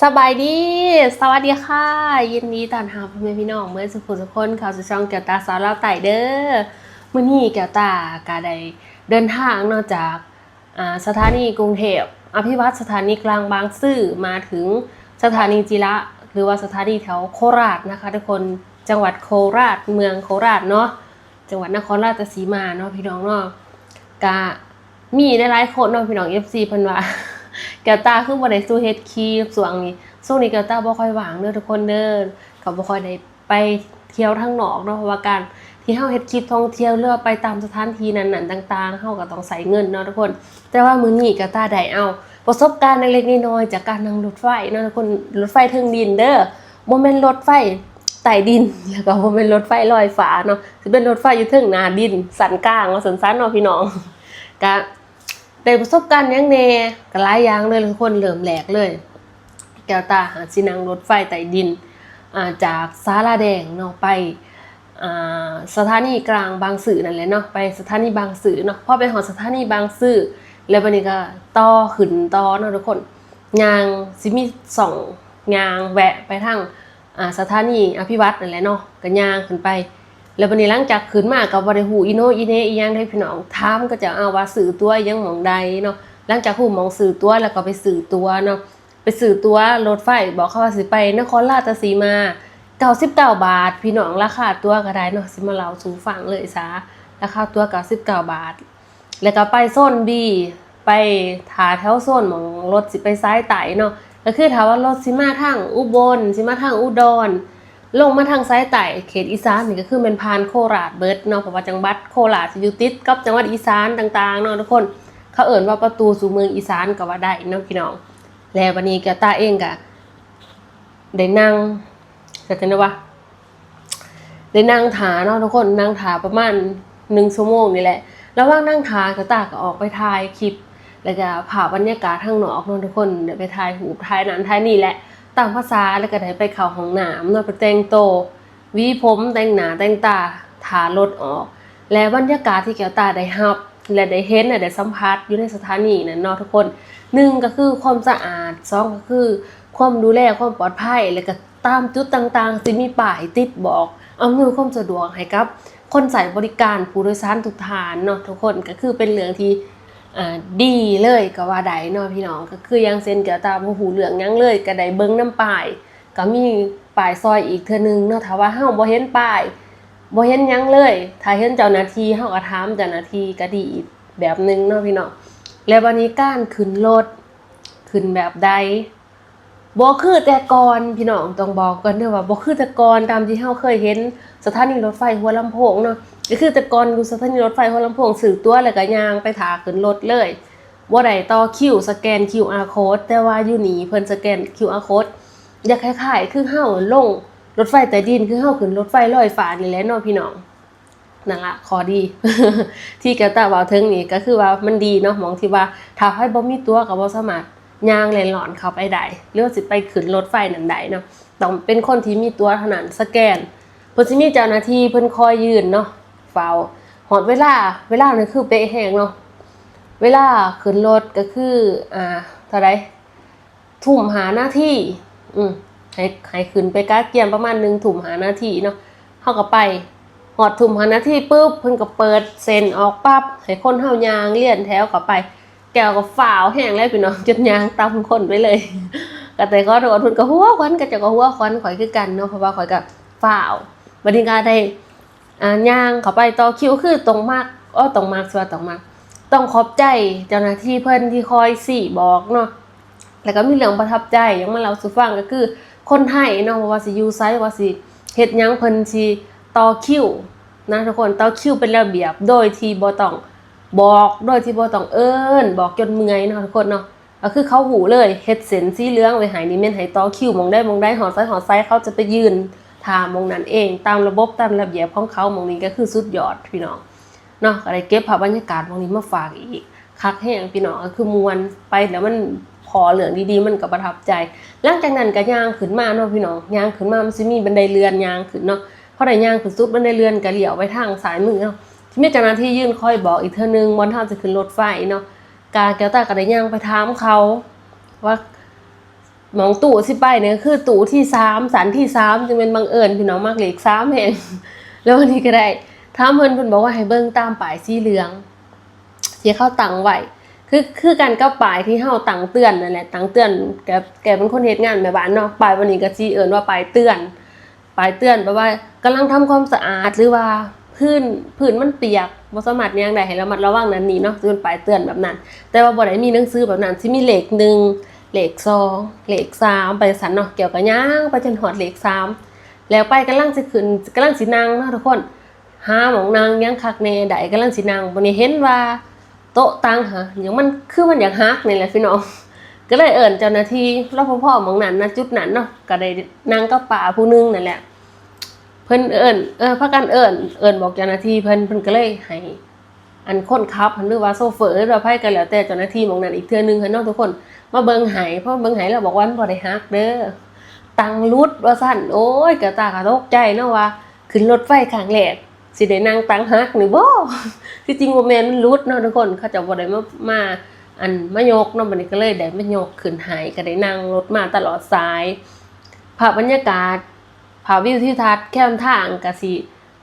สบายดีสวัสดีค่ะยินดีต้อนรับพ่อแม่พี่น้องเมื่อสุขคนเขาจะช่องแก้วตาสาวเล่าไต่เด้อมื้อนี้แก้วตากาได้เดินทางนอกจากสถานีกรุงเทพอภิวัตสถานีกลางบางซื่อมาถึงสถานีจิระหรือว่าสถานีแถวโคราชนะคะทุกคนจังหวัดโคราชเมืองโคราชเนาะจังหวัดนครราชสีมาเนาะพี่น้องเนาะกะมีหลายๆคนเนาะพี่น้อง FC เพิ่นว่าแก้วตาคือบ่ได้สู้เฮ็ดคลิปช่วงนี้แก้วตาบ่ค่อยว่างเด้อทุกคนเด้อก็บ่ค่อยได้ไปเที่ยวทางนอกเนาะเพราะว่าการที่เฮาเฮ็ดคลิปท่องเที่ยวหรือว่าไปตามสถานที่นั้นๆต่างๆเฮาก็ต้องใช้เงินเนาะทุกคนแต่ว่ามื้อนี้แก้วตาได้เอาประสบการณ์เล็กๆน้อยๆจากการนั่งรถไฟเนาะทุกคนรถไฟทางดินเด้อบ่แม่นรถไฟใต้ดินแล้วก็บ่แม่นรถไฟลอยฟ้าเนาะสิเป็นรถไฟอยู่เทิงหน้าดินสันกลางว่าสันๆเนาะพี่น้องก็ได้ประสบการณ์หยังแน่ก็หลายอย่างเลยทุกคนเริ่มแรกเลยแก้วตาหาสินั่งรถไฟใต้ดินจากศาลาแดงเนาะไปสถานีกลางบางซื่อนั่นแหละเนาะไปสถานีบางซื่อเนาะพอไปหอสถานีบางซื่อแล้วบัดนี้ก็ต่อขึ้นต่อเนาะทุกคนย่างสิมี2ย่างแวะไปทางสถานีอภิวัตนั่นแหละเนาะก็ย่างขึ้นไปแล้วบัดนี้หลังจากขึ้นมาก็บ่ได้ฮู้อีโนอีเนอีหยังได้พี่น้องถามก็จะว่าซื้อตั๋วยังหม่องใดเนาะหลังจากฮู้หม่องซื้อตั๋วแล้วก็ไปซื้อตั๋วเนาะไปซื้อตั๋วรถไฟบอกเขาว่าสิไปนครราชสีมา99 บาทพี่น้องราคาตั๋วก็ได้เนาะสิมาเล่าสู่ฟังเลยซะราคาตั๋ว99 บาทแล้วก็ไปโซน B ไปถาแถวโซนหม่องรถสิไปซ้ายไต่เนาะก็คือถ้าว่ารถสิมาทางอุบลสิมาทางอุดรลงมาทางซ้ายไต่เขตอีสานนี่ก็คือเป็นพานโคราชเบิดเนาะเพราะว่าจังหวัดโคราชสิอยู่ติดกับจังหวัดอีสานต่างๆเนาะทุกคนเขาเอิ้นว่าประตูสู่เมืองอีสานก็ว่าได้เนาะพี่น้องแล้ววันนี้แกตาเองก็ได้นั่งจะนะว่าได้นั่งถาเนาะทุกคนนั่งถาประมาณ1 ชั่วโมงนี่แหละระหว่างนั่งถาแกตาก็ออกไปถ่ายคลิปแล้วก็ภาพบรรยากาศข้างนอกเนาะทุกคนเดี๋ยวไปถ่ายรูปถ่ายนั้นถ่ายนี่แหละตามภาษาแล้วก็ได้ไปเข้าห้องน้ำเนาะไปแต่งตัวหวีผมแต่งหน้าแต่งตาถารถออกและบรรยากาศที่แกตาได้รับและได้เห็นและได้สัมผัสอยู่ในสถานีนั้นเนาะทุกคน1ก็คือความสะอาด2ก็คือความดูแลความปลอดภัยแล้วก็ตามจุดต่างๆสิมีป้ายติดบอกอำนวยความสะดวกให้กับคนใช้บริการผู้โดยสารทุกท่านเนาะทุกคนก็คือเป็นเรื่องที่ดีเลยก็ว่าได้เนาะพี่น้องก็คือยังเซ็นแก้วตาบ่ฮู้เรื่องหยังเลยก็ได้เบิ่งนำป้ายก็มีป้ายซอยอีกเทื่อนึงเนาะถ้าว่าเฮาบ่เห็นป้ายบ่เห็นหยังเลยถ้าเห็นเจ้าหน้าที่เฮาก็ถามเจ้าหน้าที่ก็ดีอีกแบบนึงเนาะพี่น้องแล้ววันนี้การขึ้นรถขึ้นแบบใดบ่คือแต่ก่อนพี่น้องต้องบอกก่อนเด้อว่าบ่คือแต่ก่อนตามที่เฮาเคยเห็นสถานีรถไฟหัวลำโพงเนาะก็คือแต่ก่อนอยู่สถานีรถไฟหัวลำโพงซื้อตั๋วแล้วก็ย่างไปท่าขึ้นรถเลยบ่ได้ต่อคิวสแกน QR code แต่ว่าอยู่นี่เพิ่นสแกน QR code อยากคล้ายๆคือเฮาลงรถไฟใต้ดินคือเฮาขึ้นรถไฟลอยฟ้านี่แหละเนาะพี่น้องนั่นล่ะข้อดี ที่แก้วตาเว้าถึงนี่ก็คือว่ามันดีเนาะหม้องที่ว่าถ้าใครบ่มีตั๋วก็บ่สามารถย่างเล่นหลอนเข้าไปได้หรือว่าสิไปขึ้นรถไฟนั่นได้เนาะต้องเป็นคนที่มีตั๋วเท่านั้นสแกนเพิ่นสิมีเจ้าหน้าที่เพิ่นคอยยืนเนาะเฝ้าฮอดเวลานี่คือเป๊ะแฮงเนาะเวลาขึ้นรถก็คือเท่าใดทุ่ม5 นาทีให้ขึ้นไปกะเกียมประมาณ1 ทุ่ม5 นาทีเนาะเฮาก็ไปฮอดทุ่ม5 นาทีปุ๊บเพิ่นก็เปิดเซ็นออกปั๊บให้คนเฮาย่างเลียนแถวเข้าไปแก้วก็ฝ่าวแห้งแล้วพี่น้องจนยางตำคนไปเลยก็แต่ก็โดนเพิ่นก็หัวควันก็จะก็หัวควันข่อยคือกันเนาะเพราะว่าข่อยก็ฝ่าวบัดนี้ก็ได้ย่างเข้าไปต่อคิวคือตรงมากตรงมากสิว่าตรงมากต้องขอบใจเจ้าหน้าที่เพิ่นที่คอยสี่บอกเนาะแล้วก็มีเรื่องประทับใจยังมาเล่าสู่ฟังก็คือคนไทยเนาะว่าสิอยู่ไสว่าสิเฮ็ดหยังเพิ่นสิต่อคิวนะทุกคนต่อคิวเป็นระเบียบโดยที่บ่ต้องบอกโดยที่บ่ต้องบอกจนเมื่อยเนาะทุกคนเนาะก็คือเขาหูเลยเฮ็ดเส้นสีเหลืองไว้ให้นี่แม่นให้ต่อคิวมองได้หอดไซเขาจะไปยืนท่ามองนั้นเองตามระบบตามระเบียบของเขามองนี้ก็คือสุดยอดพี่น้องเนาะก็ได้เก็บภาพบรรยากาศมองนี้มาฝากอีกคักแห้งพี่น้องก็คือมวนไปแล้วมันพอเหลืองดีๆมันก็ประทับใจหลังจากนั้นก็ย่างขึ้นมาเนาะพี่น้องย่างขึ้นมามันสิมีบันไดเลื่อนย่างขึ้นเนาะพอได้ย่างขึ้นสุดบันไดเลื่อนก็เลี้ยวไปทางซ้ายมือเนาะที่มีเจ้าหน้าที่ยืนคอยบอกอีกเทื่อนึงวันเฮาจะขึ้นรถไฟเนาะแก้วตาก็ได้ย่างไปถามเขาว่า หมองตู่สิไปเนี่ยคือตู่ที่3สันที่3จึงเป็นบังเอิญพี่น้องมากเลข3แห่งแล้ววันนี้ก็ได้ถามเพิ่นบอกว่าให้เบิ่งตามป้ายสีเหลืองที่เขาตั้งไว้คือกันกับป้ายที่เฮาตั้งเตือนนั่นแหละตั้งเตือนแกเป็นคนเฮ็ดงานแม่บ้านเนาะป้ายวันนี้ก็สิเอิ้นว่าป้ายเตือนแปลว่ากำลังทำความสะอาดหรือว่าพื้นมันเปียกบ่สามารถยังได้ให้ระมัดระวังนั้นนี่เนาะคือป้ายเตือนแบบนั้นแต่ว่าบ่ได้มีหนังสือแบบนั้นสิมีเลข1เลข2เลข3ไปสั่นเนาะเกี่ยวกับย่างไปจนฮอดเลข3แล้วไปกำลังสิขึ้นกำลังสินั่งเนาะทุกคนหาหม่องนั่งยังคักแน่ใดกำลังสินั่งวันนี้เห็นว่าโต๊ะตั้งหะอย่างมันคือมันอยากฮักนี่แหละพี่น้องก็เลยเอิ้นเจ้าหน้าที่รปภหม่องนั้นนะจุดนั้นเนาะก็ได้นั่งกับป้าผู้นึงนั่นแหละเพิ่นเอิ้นพากันเอิ้นบอกเจ้าหน้าที่เพิ่นก็เลยให้อันคนขับหรือว่าโซเฟอร์หรือว่าไผก็แล้วแต่เจ้าหน้าที่หม่องนั้นอีกเทื่อนึงให้น้องทุกคนมาเบิ่งให้เพราะเบิ่งให้แล้วบอกว่ามันบ่ได้ฮักเด้อตังรุดว่าซั่นโอ้ยกะตากะตกใจเนาะว่าขึ้นรถไฟครั้งแรกสิได้นั่งตังฮักนี่บ่ที่จริงบ่แม่นมันรุดเนาะทุกคนเขาจะบ่ได้มาอันมายกเนาะบัดนี้ก็เลยได้มายกขึ้นให้ก็ได้นั่งรถมาตลอดสายภาพบรรยากาศภาพวิวทิวทัศน์แคมทางก็สิ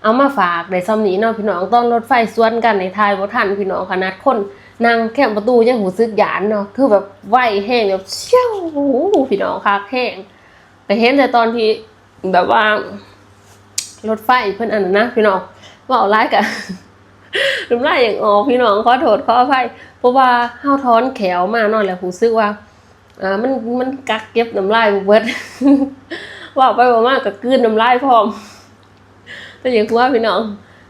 เอามาฝากได้ซ้ำนี้เนาะพี่น้องตอนรถไฟสวนกันในทายบ่ทันพี่น้องขนาดคนนั่งแคมประตูยังหูซึกหยานเนาะคือแบบไวแห้งแบบเชี่ยวพี่น้องคักแห้งแต่เห็นแต่ตอนที่แบบว่ารถไฟเพิ่นอันนั้นนะพี่น้องว่าเอาร้ายกะน้ำลายอย่างออกพี่น้องขอโทษขออภัยเพราะว่าเฮาถอนแขวมาเนาะแล้วหูซึกว่ามันกักเก็บน้ำลายเบิดว่าไปบ่มากก็กลืนน้ำลายพร้อมแต่อย่างว่าพี่น้อง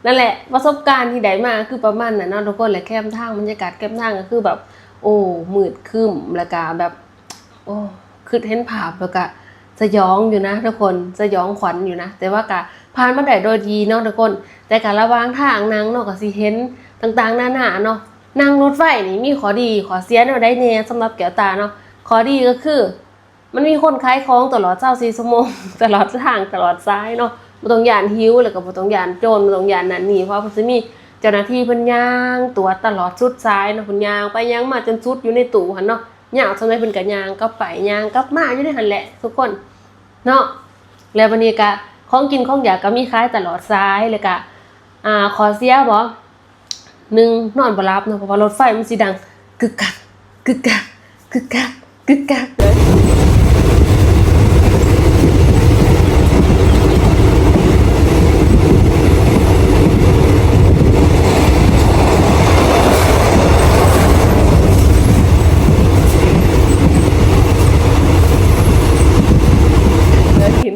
นั่นแหละประสบการณ์ที่ได้มาคือประมาณนั้นเนาะทุกคนแหละแคมทางบรรยากาศแคมทางก็คือแบบโอ้มืดครึ้มแล้วก็แบบโอ้คือเห็นภาพแล้วก็สยองอยู่นะทุกคนสยองขวัญอยู่นะแต่ว่าก็ผ่านมาได้โดยดีเนาะทุกคนแต่การระวางทางนางเนาะก็สิเห็นต่างๆนานาเนาะนั่งรถไฟนี่มีข้อดีข้อเสียเนาะได้แน่สำหรับแก้วตาเนาะข้อดีก็คือมันมีคนขายของตลอด24ชั่วโมงตลอดทางตลอดสายเนาะบ่ต้องย่านหิวแล้วก็บ่ต้องย่านโจรบ่ต้องย่านนั่นนี่เพราะเพิ่นสิมีเจ้าหน้าที่เพิ่นย่างตรวจตลอดสุดสายเนาะเพิ่นย่างไปย่างมาจนสุดอยู่ในตู้หั่นเนาะยาวซั่นได้เพิ่นก็ย่างกลับไปย่างกลับมาอยู่ในหั่นแหละทุกคนเนาะแล้ววันนี้ก็ของกินของอยากก็มีขายตลอดสายเลยก็ขอเสียบ่1นอนบ่หลับเนาะเพราะว่ารถไฟมันสิดังกึกกักกึกกักกึกกักกึกกักเลย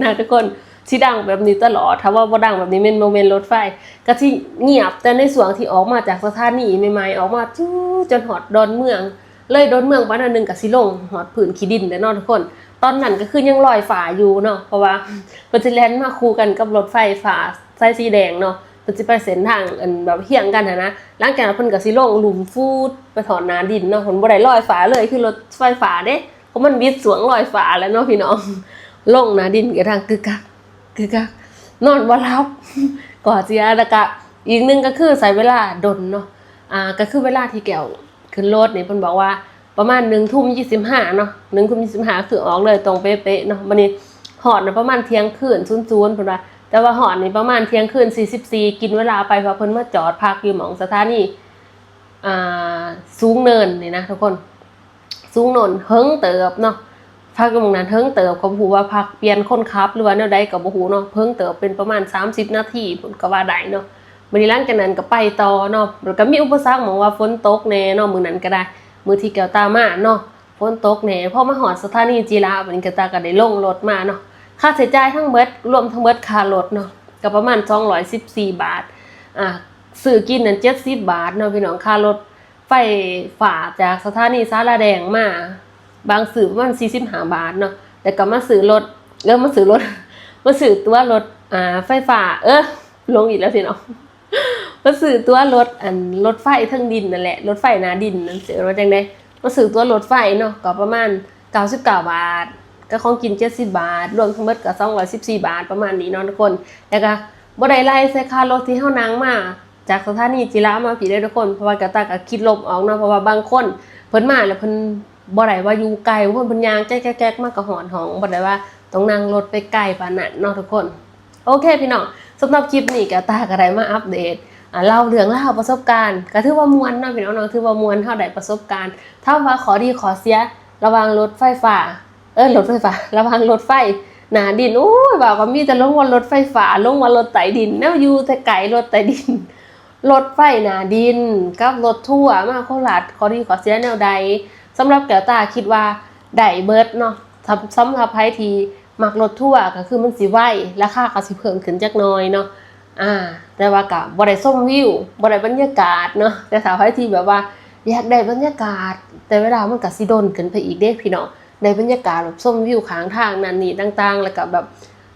นะทุกคนที่ดังแบบนี้ตลอดถ้าว่าบ่ดังแบบนี้เป็นโมเมนต์รถไฟก็ที่เงียบแต่ในส่วนที่ออกมาจากสถานีใหม่ๆออกมาจนหอดดอนเมืองเลยดอนเมืองวันนึงก็สิลงหอดผืนขี้ดินแต่เนาะทุกคนตอนนั้นก็คือยังลอยฟ้าอยู่เนาะเพราะว่าเพิ่นสิแล่นมาคู่กันกับรถไฟฟ้าสายสีแดงเนาะเพิ่นสิไปเส้นทางอันแบบเฮียงกันนะหลังจากนั้นเพิ่นก็สิลงหลุมฟูดไปถอนหน้าดินเนาะเพิ่นบ่ได้ลอยฟ้าเลยคือรถไฟฟ้าเด้เพราะมันวิดสวงลอยฟ้าแล้วเนาะพี่น้องลงนะดินกระทางกึกกักนอนบ่หลับก่อเสียแล้วก็อีกนึงก็คือใช้เวลาดนเนาะก็คือเวลาที่แก้วขึ้นรถนี่เพิ่นบอกว่าประมาณ 1:25 เนาะ 1:25 คือออกเลยตรงเป๊ะๆเนาะบัดนี้ฮอดน่ะประมาณเที่ยงคืน00เพิ่นว่าแต่ว่าฮอดนี่ประมาณเที่ยงคืน44กินเวลาไปเพราะเพิ่นมาจอดพักอยู่หม้องสถานีสูงเนินนี่นะทุกคนสูงเนินเฮิงเติบเนาะพักอยู่หม้องนั้นเฮิงเติบก็บ่ฮู้ว่าพักเปลี่ยนคนขับหรือว่าแนวใดก็บ่ฮู้เนาะเพิ่งเติบเป็นประมาณ30นาทีเพิ่นก็ว่าได้เนาะมื้อนี้หลังจากนั้นก็ไปต่อเนาะแล้วก็มีอุปสรรคหม้องว่าฝนตกแน่เนาะมื้อนั้นก็ได้มื้อที่แก้วตามาเนาะฝนตกแน่พอมาฮอดสถานีจิราบัดนี้แก้วตาก็ได้ลงรถมาเนาะค่าใช้จ่ายทั้งเบิดรวมทั้งเบิดค่ารถเนาะก็ประมาณ214บาทซื้อกินนั่น70บาทเนาะพี่น้องค่ารถไฟฟ้าจากสถานีสาราแดงมาบางซื้อประมาณ45บาทเนาะแต่ก็มาซื้อรถมาซื้อตัวรถไฟฟ้าลงอีกแล้วพี่น้องมาซื้อตัวรถรถไฟทั้งดินนั่นแหละรถไฟหน้าดินนั่นสิว่าจังได๋มาซื้อตัวรถไฟเนาะก็ประมาณ99บาทก็ของกิน70บาทรวมทั้งหมดก็214บาทประมาณนี้เนาะทุกคนแล้วก็บ่ได้ไล่ใส่ค่ารถที่เฮานั่งมาจากสถานีจิรามาพี่ได้ทุกคนเพราะว่ากะตาก็คิดลบออกเนาะเพราะว่าบางคนเพิ่นมาแล้วเพิ่น บ่ได้ว่าอยู่ไกลเพิ่นย่างแก๊กๆๆมากก็หอนห้องบ่ได้ว่าต้องนั่งรถไปไกลปานนั้นเนาะทุกคนโอเคพี่น้องสำหรับคลิปนี้แก้วตาก็ได้มาอัปเดตเล่าเรื่องราวประสบการณ์ก็ถือว่าม่วนเนาะพี่น้องถือว่าม่วนเฮาได้ประสบการณ์ถ้าว่าขอดีขอเสียระวังรถไฟฟ้ารถไฟฟ้าระวังรถไฟหนาดินโอ้ยว่าก็มีแต่ลงว่ารถไฟฟ้าลงว่ารถไต่ดินแนวอยู่แต่ไกลรถไต่ดินรถไฟหนาดินกับรถทั่วมาโคราชขอดีขอเสียแนวใดสำหรับแก้วตาคิดว่าได้เบิดเนาะสำหรับไผที่มักรถทั่วก็คือมันสิไวราคาก็สิเพิ่มขึ้นจักหน่อยเนาะแต่ว่าก็บ่ได้ชมวิวบ่ได้บรรยากาศเนาะแต่ถ้าไผที่แบบว่าอยากได้บรรยากาศแต่เวลามันก็สิดนขึ้นไปอีกเด้พี่น้องในบรรยากาศแบบชมวิวข้างทางนั่นนี่ต่างๆแล้วก็แบบ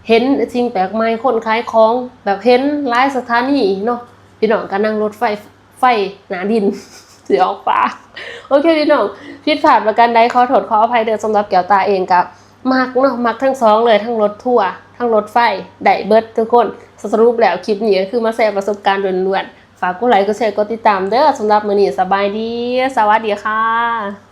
เห็นสิ่งแปลกใหม่คนขายของแบบเห็นหลายสถานีเนาะพี่น้องก็นั่งรถไฟหนาดิน สิออกปากโอเคพี่น้องผิดพลาดประการใดขอโทษขออภัยเด้อสำหรับแก้วตาเองกับมักเนาะมักทั้งสองเลยทั้งรถทัวร์ทั้งรถไฟได้เบิดทุกคนสรุปแล้วคลิปนี้ก็คือมาแชร์ประสบการณ์ล้วนๆฝากกดไลค์กดแชร์กดติดตามเด้อสำหรับมื้อนี้สบายดีสวัสดีค่ะ